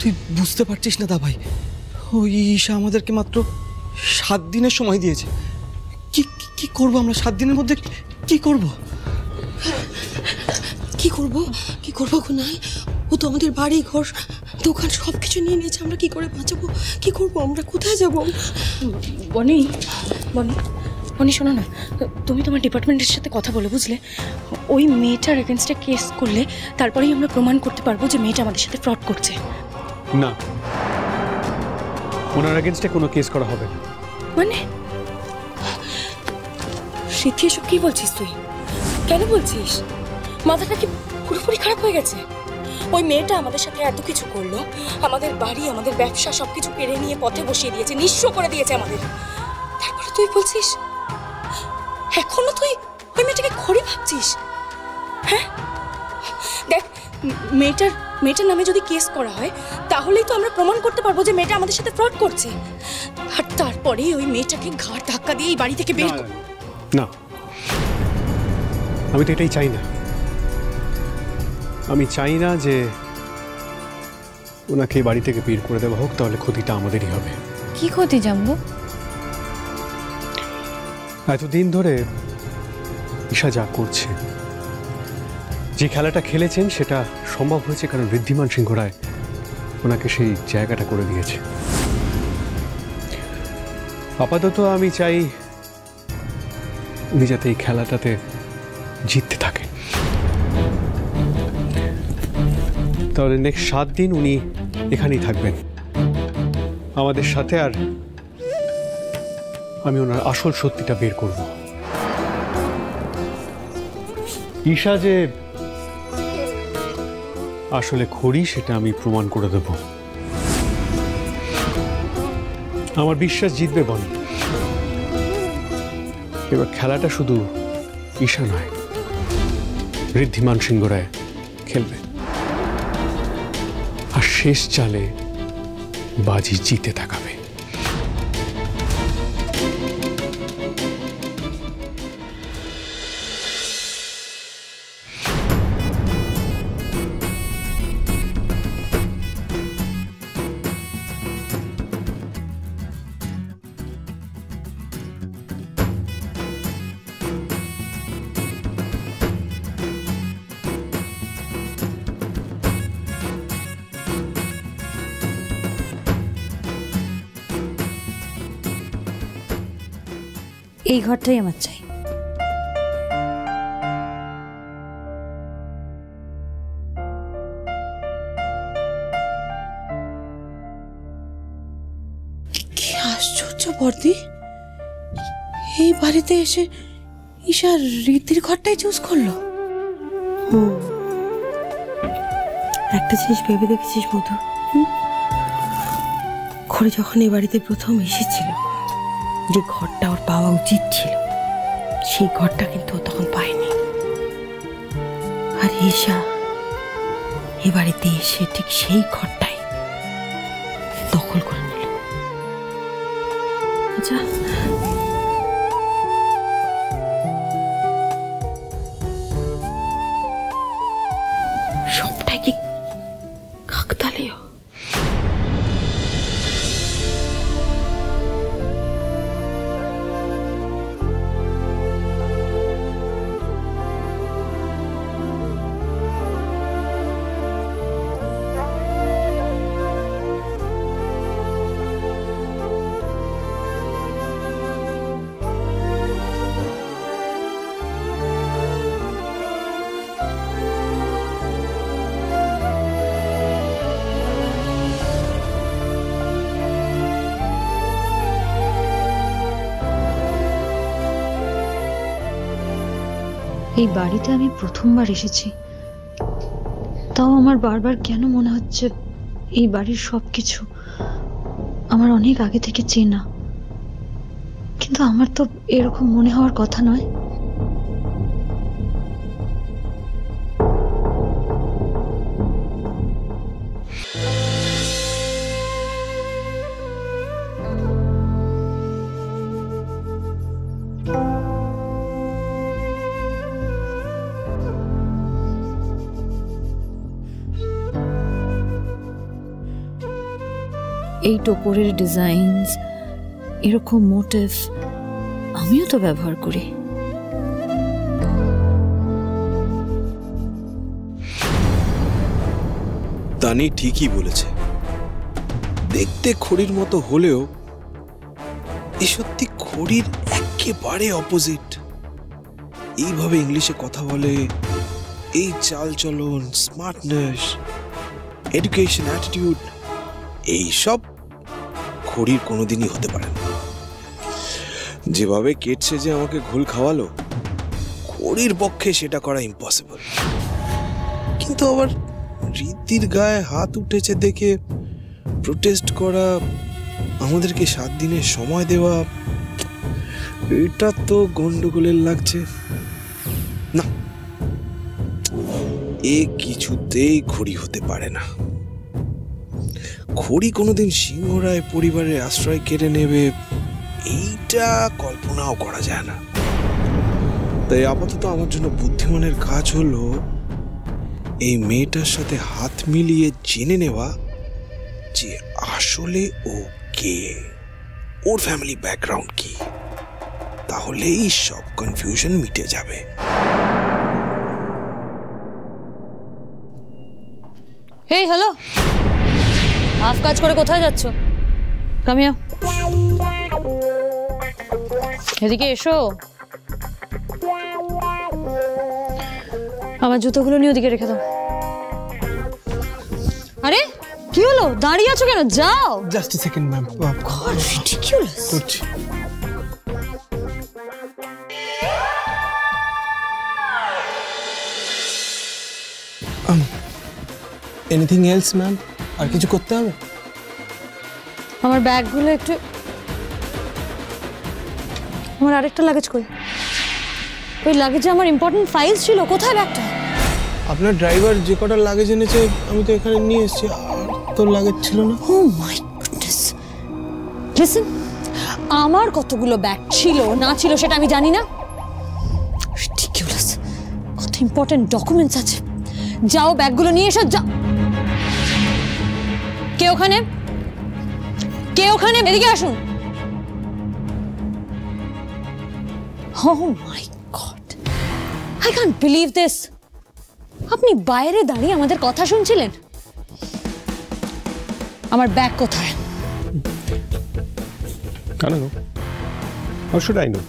তুই বুঝতে পারছিস না দা ভাই, ওই ঈশা আমাদেরকে মাত্র 7 দিনের সময় দিয়েছে। কি কি করবো আমরা 7 দিনের মধ্যে? কি করব কি করব কি করবো নাই? ও তো আমাদের বাড়ি ঘর দোকান সব কিছু নিয়ে নিয়েছে। আমরা কি করে বাঁচাবো? কি করব আমরা? কোথায় যাবো? বনি বনি বনি শোনো না, তুমি তোমার ডিপার্টমেন্টের সাথে কথা বলে, বুঝলে? ওই মেয়েটার এগেনস্টে কেস করলে তারপরেই আমরা প্রমাণ করতে পারবো যে মেয়েটা আমাদের সাথে ফ্রড করছে। না, ওনার এগেনস্টে কোনো কেস করা হবে না। মানে সিদ্ধি, এসব কি বলছিস তুই? কেন বলছিস? মাথাটা কি পুরোপুরি খারাপ হয়ে গেছে? ওই মেয়েটা আমাদের সাথে এত কিছু করলো, আমাদের বাড়ি আমাদের ব্যবসা সবকিছু কেড়ে নিয়ে পথে বসিয়ে দিয়েছে, নিঃস্ব করে দিয়েছে আমাদের। তারপরে তুই বলছিস এখনো তুই ওই মেয়েটাকে খড়ি ভাবছিস? হ্যাঁ দেখ, মেয়েটার নামে যদি কেস করা হয় তাহলেই তো আমরা প্রমাণ করতে পারবো যে মেয়েটা আমাদের সাথে ফ্রড করছে। আর তারপরে ওই মেয়েটাকে ঘাড় ধাক্কা দিয়ে এই বাড়ি থেকে বের না, আমি তো এটাই চাই না। আমি চাই না যে ওনাকে বাড়ি থেকে বের করে দেওয়া হোক, তাহলে ক্ষতিটা আমাদেরই হবে। কি ক্ষতি জানবো? এতদিন ধরে ঈশা যা করছে, যে খেলাটা খেলেছেন, সেটা সম্ভব হয়েছে কারণ ঋদ্ধিমান সিংহ রায় ওনাকে সেই জায়গাটা করে দিয়েছে। আপাতত আমি চাই উনি যাতে এই খেলাটাতে জিততে থাকেন। তাহলে নেক্সট 7 দিন উনি এখানেই থাকবেন আমাদের সাথে, আর আমি ওনার আসল সত্যিটা বের করব। ঈশা যে আসলে খড়ি, সেটা আমি প্রমাণ করে দেব। আমার বিশ্বাস জিতবে বনি। এবার খেলাটা শুধু ঈশা নয়, ঋদ্ধিমান সিংহ রায় খেলবে, আর শেষ চালে বাজি জিতে থাকাবে। এই ঘরটাই আমার চাই। কি আশ্চর্য বর্দি, এই বাড়িতে এসে ঈশা রীতির ঘরটাই চুজ করলো। একটা জিনিস ভেবে দেখেছিস মধু? খড়ি যখন এই বাড়িতে প্রথম এসেছিল, যে ঘরটা ওর পাওয়া উচিত ছিল, সেই ঘরটা কিন্তু ও তখন পায়নি। আর ঈশা এ বাড়িতে এসে ঠিক সেই ঘরটাই দখল করে নিল। আচ্ছা, সবটাই কি কাকতালীয়? এই বাড়িতে আমি প্রথমবার এসেছি, তাও আমার বারবার কেন মনে হচ্ছে এই বাড়ির সবকিছু আমার অনেক আগে থেকে চেনা। কিন্তু আমার তো এরকম মনে হওয়ার কথা নয়। এই টোপরের ডিজাইনস, এরকম মোটিভ আমিও তো ব্যবহার করি। তানি ঠিকই বলেছে, দেখতে খড়ির মতো হলেও এ সত্যি খড়ির একেবারে অপোজিট। এইভাবে ইংলিশে কথা বলে, এই চাল চলন, স্মার্টনেস, এডুকেশন, অ্যাটিটিউড, এইসব খড়ির কোনোদিনই হতে পারে না। যেভাবে কেট সেজে আমাকে ঘোল খাওয়ালো, খড়ির পক্ষে সেটা করা ইম্পসিবল। কিন্তু আবার রীতির গায়ে হাত উঠেছে দেখে প্রোটেস্ট করা, আমাদেরকে 7 দিনের সময় দেওয়া, এটা তো গন্ডগোলের লাগছে না। এ কিছুতেই খড়ি হতে পারে না। খড়ি কোনোদিন সিংহরায় পরিবারের আশ্রয় কেড়ে নেবে, এইটা কল্পনাও করা যায় না। তাই আপাতত আমার জন্য বুদ্ধিমানের কাজ হলো এই মেয়েটার সাথে হাত মিলিয়ে জেনে নেওয়া যে আসলে ও কে, ওর ফ্যামিলি ব্যাকগ্রাউন্ড কি। তাহলেই সব কনফিউশন মিটে যাবে। এই হ্যালো, হাফ কাজ করে কোথায় যাচ্ছ? কামিয়া, এদিকে এসো। আমার জুতোগুলো নিয়ে ওদিকে রেখে দাও। আরে কি হলো, দাঁড়িয়ে আছো কেন? যাও। Just a second ma'am. God, ridiculous. করছি। Anything else ma'am? আর কিছু করতে হবে? আমার ব্যাগগুলো একটু, আমার আরেকটা লাগেজ কই? ওই লাগেজে আমার ইম্পর্টেন্ট ফাইলস ছিল, কোথায় ব্যাগটা? আপনার ড্রাইভার যে কটা লাগেজ এনেছে আমি তো এখানে নিয়ে এসেছি, আর তোর লাগেজ ছিল না। ও মাই গুডনেস, লিসেন, আমার কতগুলো ব্যাগ ছিল না ছিল সেটা আমি জানি না? রিডিকুলাস, কত ইম্পর্টেন্ট ডকুমেন্টস আছে। যাও ব্যাগগুলো নিয়ে এসো, যাও। কে ওখানে? কে ওখানে? এদিকে আসুন। Oh my God, I can't believe this. আপনি বাইরে দাঁড়িয়ে আমাদের কথা শুনছিলেন? আমার ব্যাগ কোথায়? কেন শুড আই নো?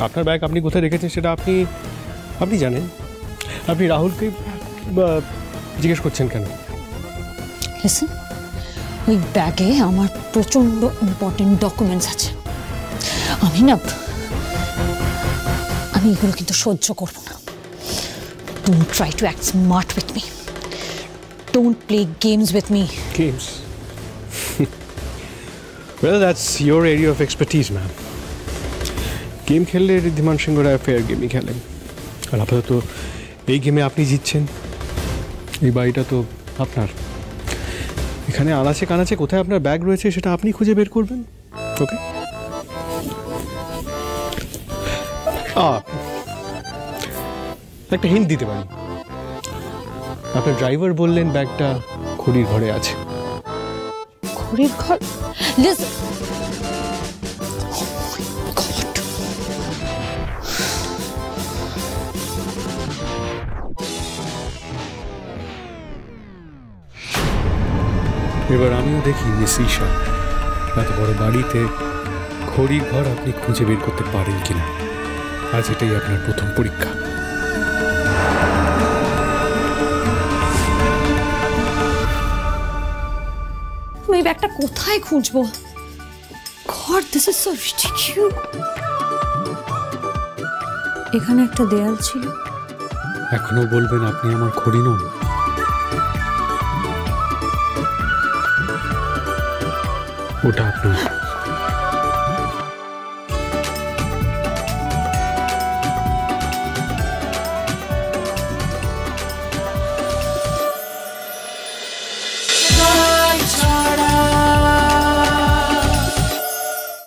আপনার ব্যাগ আপনি কোথায় রেখেছেন সেটা আপনি জানেন। আপনি রাহুলকে জিজ্ঞেস করছেন কেন? লিসেন, ওই ব্যাগে আমার প্রচন্ড ইম্পর্টেন্ট ডকুমেন্টস আছে। আমি এগুলো কিন্তু সহ্য করব না। Don't try to act smart with me. Don't play games with me. Games? Well, that's your area of expertise, ma'am. Game খেললে ঋদ্ধিমান সিংহ রায় ফেয়ার গেমই খেলেন। আর আপাতত এই গেমে আপনি জিতছেন, এই বাড়িটা তো আপনার। এখানে আনাচে কানাচে কোথায় আপনার ব্যাগ রয়েছে সেটা আপনি খুঁজে বের করবেন। ওকে? একটা হিন্ট দিতে পারি। আপনার ড্রাইভার বললেন ব্যাগটা খড়ির ঘরে আছে। খড়ির ঘর? লিসেন, এবার আমিও দেখি মিস ঈশা, এত বড় বাড়িতে খড়ির ঘর আপনি খুঁজে বের করতে পারেন কিনা। আজ এটাই আপনার প্রথম পরীক্ষা। এই ব্যাগটা কোথায় খুঁজবো? God, this is so ridiculous. এখানে একটা দেয়াল ছিল। এখনো বলবেন আপনি আমার খড়ি নন? ওটা আপনার।